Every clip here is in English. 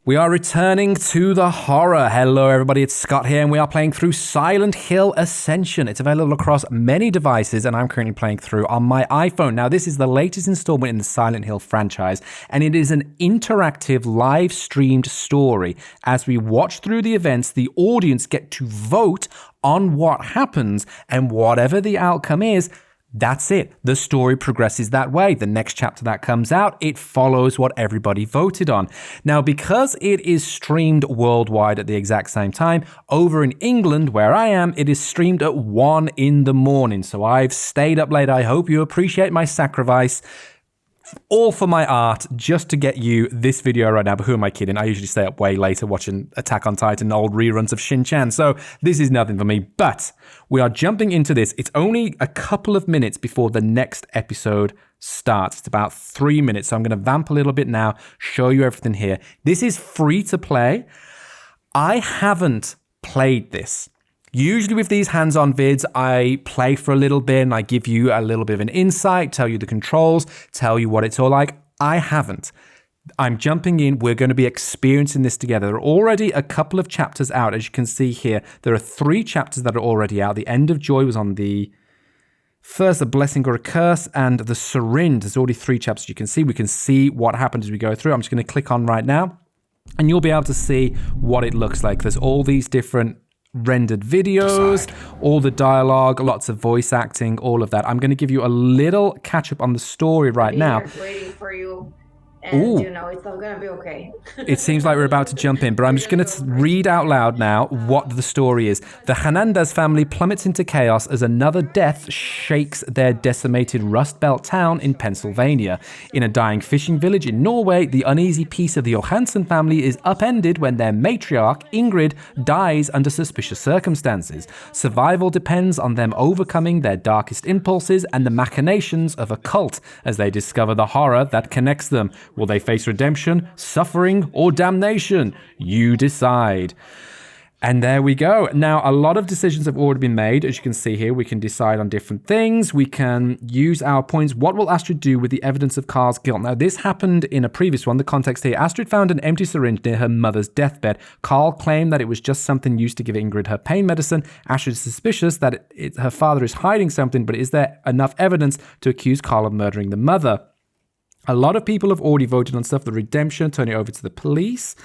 We are returning to the horror. Hello everybody, it's Scott here and we are playing through Silent Hill Ascension. It's available across many devices and I'm currently playing through on my iPhone. Now this is the latest installment in the Silent Hill franchise and it is an interactive live streamed story. As we watch through the events, the audience get to vote on what happens and whatever the outcome is, that's it. The story progresses that way. The next chapter that comes out, it follows what everybody voted on. Now, because it is streamed worldwide at the exact same time, over in England, where I am, it is streamed at 1 a.m. So I've stayed up late. I hope you appreciate my sacrifice. All for my art, just to get you this video right now. But who am I kidding? I usually stay up way later watching Attack on Titan, old reruns of Shin-Chan. So this is nothing for me. But we are jumping into this. It's only a couple of minutes before the next episode starts. It's about 3 minutes. So I'm going to vamp a little bit now, show you everything here. This is free to play. I haven't played this. Usually with these hands-on vids, I play for a little bit and I give you a little bit of an insight, tell you the controls, tell you what it's all like. I haven't. I'm jumping in. We're going to be experiencing this together. There are already a couple of chapters out, as you can see here. There are 3 chapters that are already out. The End of Joy was on the first, A Blessing or a Curse, and The Syringe. There's already 3 chapters you can see. We can see what happens as we go through. I'm just going to click on right now, and you'll be able to see what it looks like. There's all these different rendered videos, all the dialogue, lots of voice acting, all of that. I'm going to give you a little catch up on the story right now. Waiting for you. And you know, it's all gonna be okay. It seems like we're about to jump in, but I'm just going to read out loud now what the story is. The Hernandez family plummets into chaos as another death shakes their decimated Rust Belt town in Pennsylvania. In a dying fishing village in Norway, the uneasy peace of the Johansson family is upended when their matriarch, Ingrid, dies under suspicious circumstances. Survival depends on them overcoming their darkest impulses and the machinations of a cult as they discover the horror that connects them. Will they face redemption, suffering, or damnation? You decide. And there we go. Now, a lot of decisions have already been made. As you can see here, we can decide on different things. We can use our points. What will Astrid do with the evidence of Carl's guilt? Now, this happened in a previous one. The context here, Astrid found an empty syringe near her mother's deathbed. Carl claimed that it was just something used to give Ingrid her pain medicine. Astrid is suspicious that her father is hiding something, but is there enough evidence to accuse Carl of murdering the mother? A lot of people have already voted on stuff. The redemption, turn it over to the police.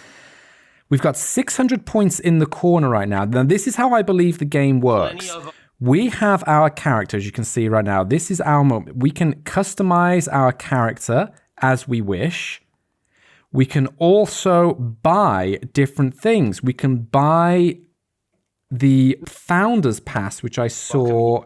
We've got 600 points in the corner right now. Now, this is how I believe the game works. We have our character, as you can see right now. This is our moment. We can customize our character as we wish. We can also buy different things. We can buy the Founder's Pass, which I saw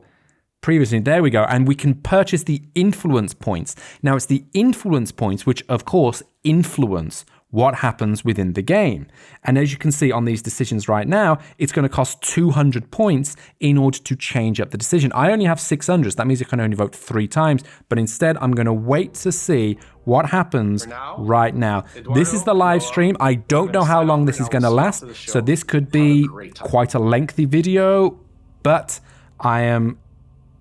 previously. There we go. And we can purchase the influence points. Now, it's the influence points which, of course, influence what happens within the game. And as you can see on these decisions right now, it's going to cost 200 points in order to change up the decision. I only have 600. That means I can only vote 3 times. But instead, I'm going to wait to see what happens right now. This is the live stream. I don't know how long this is going to last. So this could be quite a lengthy video, but I am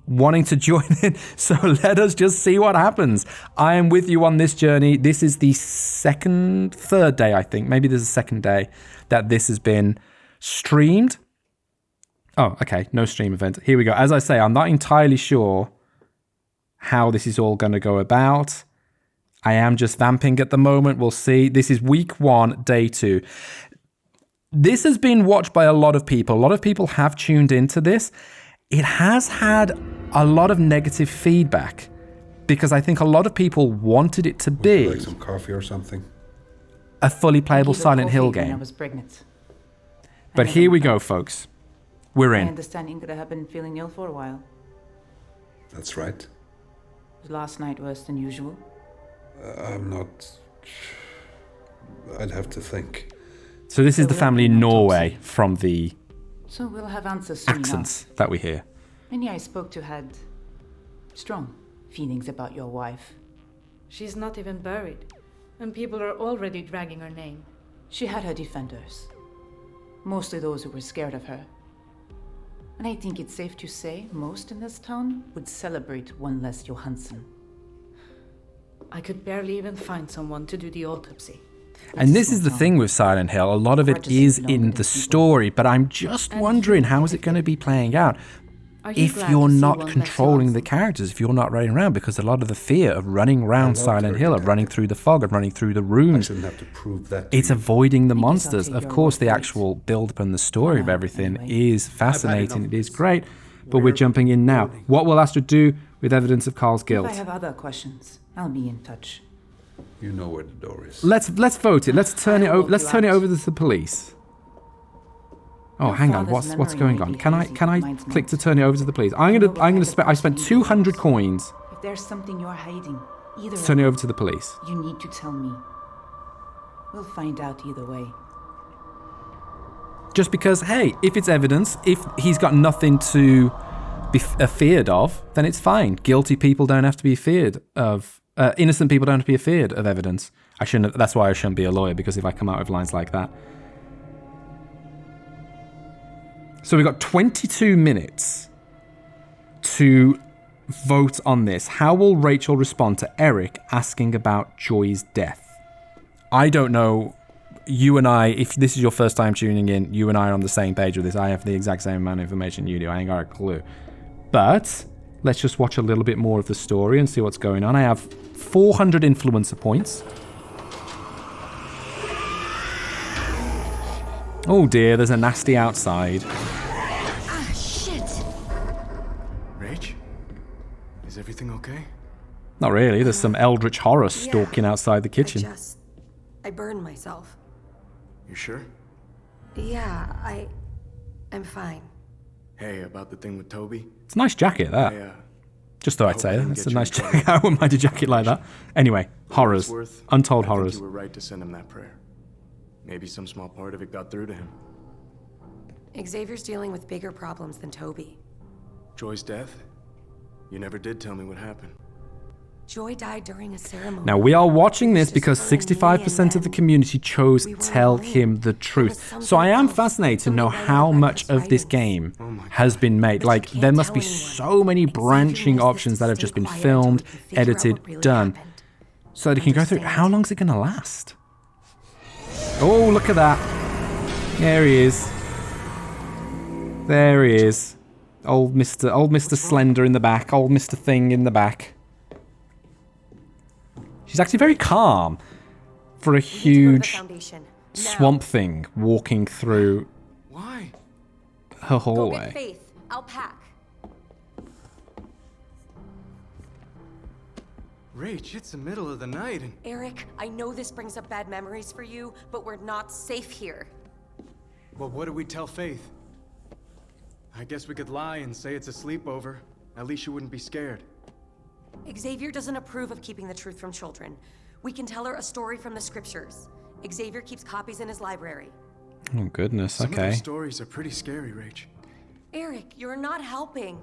wanting to join in, so let us just see what happens. I am with you on this journey. This is the third day, I think. Maybe there's a second day that this has been streamed. Oh, okay, no stream event. Here we go. As I say, I'm not entirely sure how this is all going to go about. I am just vamping at the moment. We'll see. This is week 1, day 2. This has been watched by a lot of people. A lot of people have tuned into this. It has had a lot of negative feedback because I think a lot of people wanted it to be like some coffee or something. A fully playable Silent Hill game. I was pregnant. But here we go, folks. We're in. I understand Ingrid had been feeling ill for a while. That's right. Was last night worse than usual? I'm not... I'd have to think. So this is the family in Norway from the So we'll have answers soon accents that we hear. Many I spoke to had strong feelings about your wife. She's not even buried, and people are already dragging her name. She had her defenders, mostly those who were scared of her. And I think it's safe to say most in this town would celebrate one less Johansson. I could barely even find someone to do the autopsy. And this is the thing with Silent Hill. A lot of it is in the story, but I'm just wondering, how is it going to be playing out if you're not controlling the characters, if you're not running around? Because a lot of the fear of running around Silent Hill, of running through the fog, of running through the I rooms, shouldn't have to prove that to it's you. avoiding the monsters. take Of your course, word the for it. actual build-up and the story of everything anyway. is fascinating. enough It of is this. great. But we're jumping in now. What will Astrid do with evidence of Carl's If guilt? I have other questions, I'll be in touch. You know where the door is. Let's vote it. Let's turn it I over. will Let's you turn it out. over to the police. Oh, Your hang on. father's What's memory going may on? be Can hazy, I mine's click not. to turn it over to the police? I'm gonna spend. I spent 200 coins If there's something you're hiding, either to turn it of over to the police. you need to tell me. We'll find out either way. Just because, hey, if it's evidence, if he's got nothing to be feared of, then it's fine. Guilty people don't have to be feared of. Innocent people don't have to be feared of evidence. I shouldn't. That's why I shouldn't be a lawyer, because if I come out with lines like that. So we've got 22 minutes to vote on this. How will Rachel respond to Eric asking about Joy's death? I don't know. You and I, if this is your first time tuning in, you and I are on the same page with this. I have the exact same amount of information you do. I ain't got a clue. But let's just watch a little bit more of the story and see what's going on. I have 400 influencer points. Oh dear, there's a nasty outside. Ah, shit! Rach? Is everything okay? Not really, there's some eldritch horror stalking outside the kitchen. I burned myself. You sure? Yeah, I'm fine. Hey, about the thing with Toby? It's a nice jacket, that. I, Just thought I'd hope say I that. didn't That's get a you nice in trouble. jacket. I wouldn't mind a jacket like that. Anyway, horrors. Worth, Untold I think horrors. you were right to send him that prayer. Maybe some small part of it got through to him. Xavier's dealing with bigger problems than Toby. Joy's death? You never did tell me what happened. Joy died during a ceremony. Now, we are watching this Just because her and me, 65% of the and community chose we weren't tell alone. him the There was truth. something So I am else, fascinated to know something how that much affects of this writings. game Oh my has been made. But you Like, can't there must tell be anyone. so many Xavier branching wants this options to that have stay just been quiet filmed, until we can figure out edited, what really done. happened. So that he can go through. Understand? How long is it going to last? Oh, look at that. There he is. There he is. Old Mr. Slender in the back. Old Mr. Thing in the back. She's actually very calm for a We need to go to the huge foundation. Now. swamp thing walking through Why? her Go get hallway. Faith. I'll pack. Rach, it's the middle of the night and... Eric, I know this brings up bad memories for you, but we're not safe here. Well, what do we tell Faith? I guess we could lie and say it's a sleepover. At least she wouldn't be scared. Xavier doesn't approve of keeping the truth from children. We can tell her a story from the scriptures. Xavier keeps copies in his library. Oh, goodness. Some of Okay. those stories are pretty scary, Rach. Eric, you're not helping.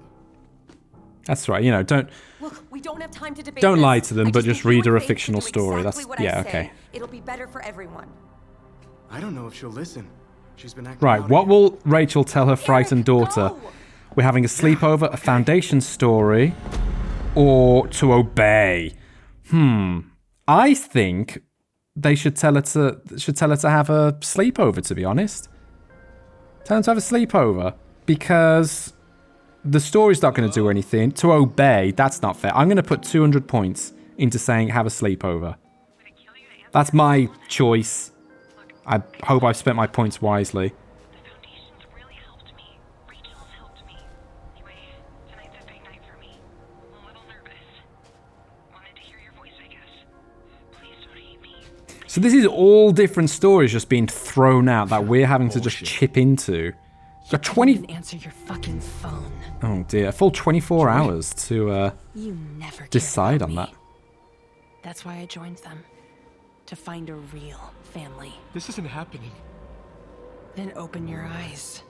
That's right. You know, don't Look, we don't have time to debate Don't this. lie to them, I but just need you read her and a Faith to fictional do story. exactly That's- what I yeah, say. okay. It'll be better for everyone. I don't know if she'll listen. She's been acting Right, out what again. will Rachel tell her frightened Eric, daughter? go! We're having a sleepover, a foundation story, or to obey? I think they should tell her to have a sleepover, to be honest. Tell them to have a sleepover, because the story's not going to do anything. To obey, that's not fair. I'm going to put 200 points into saying have a sleepover. That's my choice. I hope I've spent my points wisely. The foundation's really helped me. Rachel's helped me. Anyway, tonight's a big night for me. I'm a little nervous. Wanted to hear your voice, I guess. Please don't hate me. So this is all different stories just being thrown out that we're having to just chip into. Got 20... Answer your fucking phone. Oh dear, a full 24 hours to You never cared decide about on me. that. That's why I joined them. To find a real family. This isn't happening. Then open your eyes.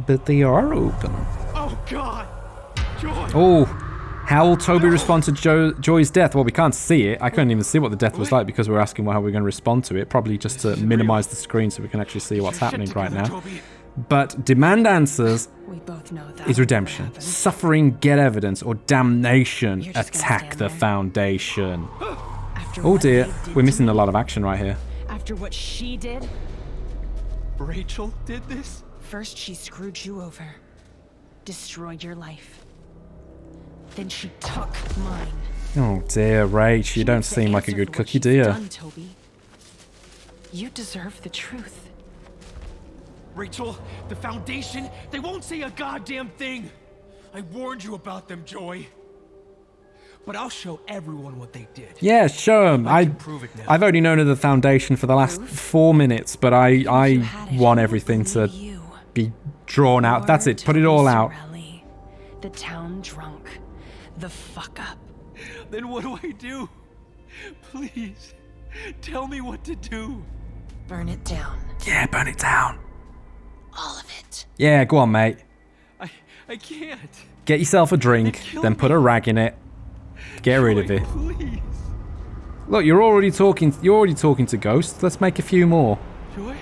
But they are open. Oh God! Joy! Oh, how will Toby respond to Joy's death? Well, we can't see it. I couldn't even see what the death was like because we were asking how we're going to respond to it. Probably just to minimize the screen so we can actually see what's happening right now. But demand answers We both know that. is redemption. Suffering, get evidence, or damnation, You're just gonna attack stand the there? foundation. After Oh what dear, they did we're to missing me, a lot of action right here. After what she did, Rachel did this? first she screwed you over, destroyed your life. Then she took mine. Oh dear, Rach, you don't She needs to seem like a answer good for what cookie, she's do you? done, Toby. You deserve the truth. Rachel, the Foundation, they won't say a goddamn thing. I warned you about them, Joy. But I'll show everyone what they did. Yeah, show them. I can prove it now. I've only known of the Foundation for the last 4 minutes, but I want everything to be drawn out. That's it. Put it all out. Sorelli, the town drunk, the fuck up. Then what do I do? Please, tell me what to do. Burn it down. Yeah, burn it down. All of it. Yeah, go on, mate. I can't. Get yourself a drink, They then killed put a rag in it. Get rid of Joy, it. Please. Look, you're already talking to ghosts. Let's make a few more. Joy?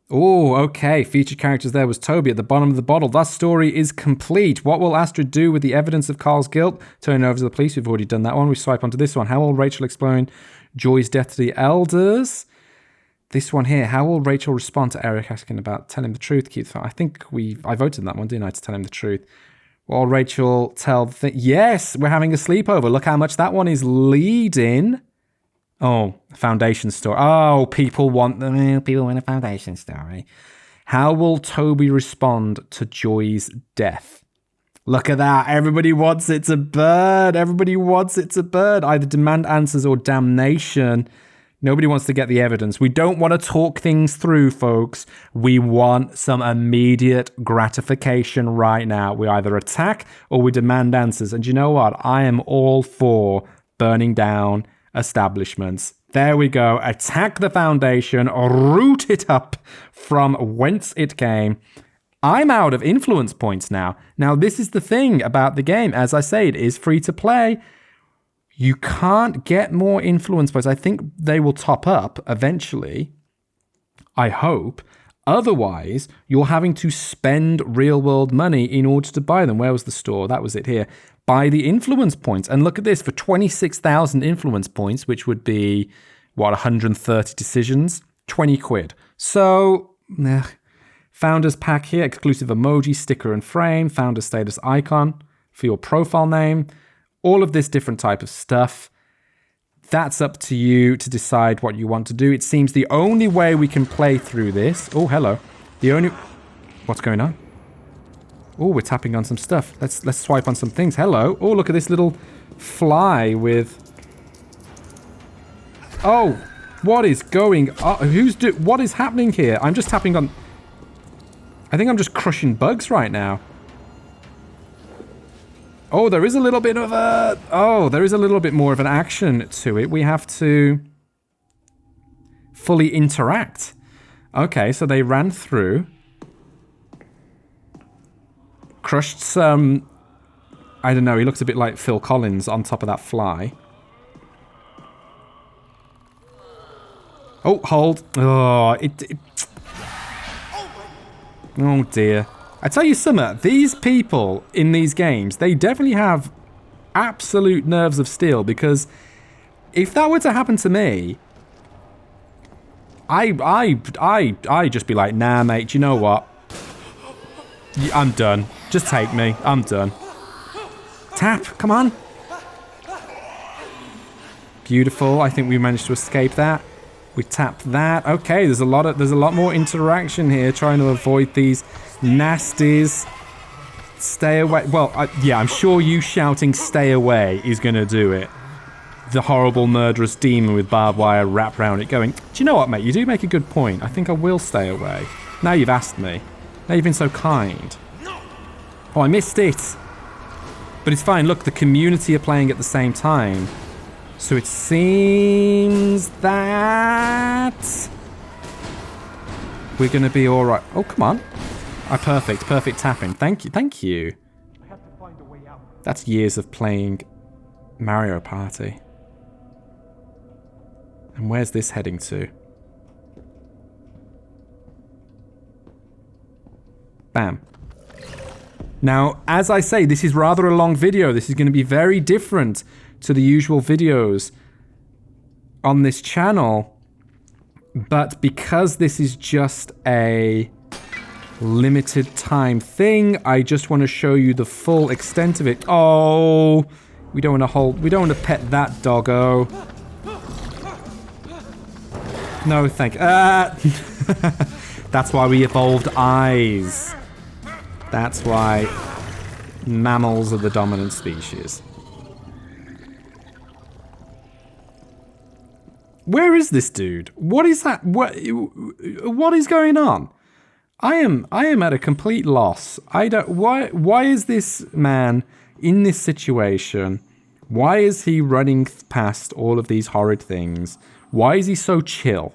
Oh, okay. Featured characters there was Toby at the bottom of the bottle. That story is complete. What will Astrid do with the evidence of Carl's guilt? Turn over to the police. We've already done that one. We swipe onto this one. How will Rachel explain Joy's death to the elders? This one here. How will Rachel respond to Eric asking about telling the truth? Keith, I think I voted that one, didn't I, to tell him the truth? Well, Rachel tell yes, we're having a sleepover. Look how much that one is leading. Oh, Foundation story. Oh, people want a Foundation story. How will Toby respond to Joy's death? Look at that. Everybody wants it to burn. Everybody wants it to burn. Either demand answers or damnation. Nobody wants to get the evidence. We don't want to talk things through, folks. We want some immediate gratification right now. We either attack or we demand answers. And you know what? I am all for burning down establishments. There we go. Attack the Foundation, root it up from whence it came. I'm out of influence points now. Now, this is the thing about the game. As I say, it is free to play. You can't get more influence points. I think they will top up eventually. I hope. Otherwise, you're having to spend real world money in order to buy them. Where was the store? That was it here. Buy the influence points. And look at this, for 26,000 influence points, which would be, 130 decisions, 20 quid. So, Founders pack here, exclusive emoji, sticker and frame, founder status icon for your profile name, all of this different type of stuff. That's up to you to decide what you want to do. It seems the only way we can play through this. Oh, hello. What's going on? Oh, we're tapping on some stuff. Let's swipe on some things. Hello. Oh, look at this little fly with... Oh, what is going on? What is happening here? I'm just tapping on... I think I'm just crushing bugs right now. Oh, there is a little bit of a... Oh, there is a little bit more of an action to it. We have to fully interact. Okay, so they ran through. Crushed some... I don't know, he looks a bit like Phil Collins on top of that fly. Oh, hold. Oh, oh dear. I tell you something, these people in these games, they definitely have absolute nerves of steel, because if that were to happen to me, I'd just be like, nah, mate, you know what? I'm done. Just take me. I'm done. Tap, come on. Beautiful. I think we managed to escape that. We tapped that. Okay, there's a lot more interaction here, trying to avoid these nasties. Stay away. Well, yeah, I'm sure you shouting "stay away" is gonna do it. The horrible murderous demon with barbed wire wrapped around it going, do you know what, mate? You do make a good point. I think I will stay away. Now you've asked me. Now you've been so kind. Oh, I missed it. But it's fine. Look, the community are playing at the same time. So it seems that we're going to be all right. Oh, come on. Perfect tapping. Thank you. I have to find a way out. That's years of playing Mario Party. And where's this heading to? Bam. Now, as I say, this is rather a long video. This is going to be very different to the usual videos on this channel. But because this is just a limited time thing, I just want to show you the full extent of it. Oh, we don't want to pet that doggo. No, thank you. That's why we evolved eyes. That's why mammals are the dominant species. Where is this dude? What is that? What is going on? I am at a complete loss. Why is this man in this situation? Why is he running past all of these horrid things? Why is he so chill?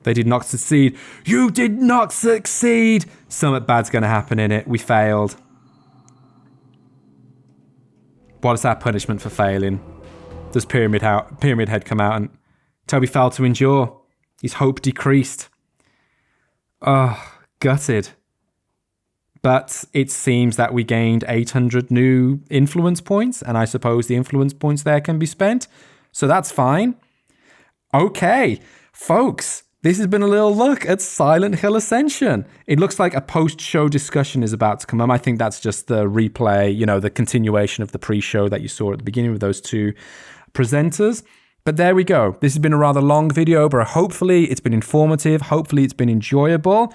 They did not succeed. You did not succeed! Something bad's going to happen in it. We failed. What is our punishment for failing? Does Pyramid Head come out and Toby failed to endure? His hope decreased. Oh, gutted. But it seems that we gained 800 new influence points, and I suppose the influence points there can be spent. So that's fine. Okay, folks. This has been a little look at Silent Hill Ascension. It looks like a post-show discussion is about to come up. I think that's just the replay, you know, the continuation of the pre-show that you saw at the beginning with those two presenters. But there we go. This has been a rather long video, but hopefully it's been informative. Hopefully it's been enjoyable.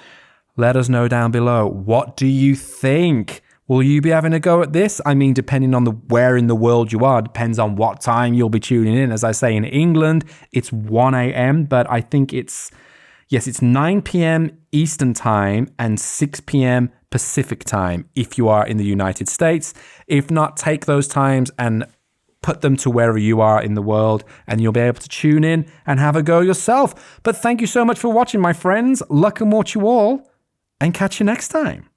Let us know down below. What do you think? Will you be having a go at this? I mean, depending on where in the world you are, depends on what time you'll be tuning in. As I say, in England, it's 1 a.m., but I think it's 9 p.m. Eastern time and 6 p.m. Pacific time if you are in the United States. If not, take those times and put them to wherever you are in the world, and you'll be able to tune in and have a go yourself. But thank you so much for watching, my friends. Luck and watch you all, and catch you next time.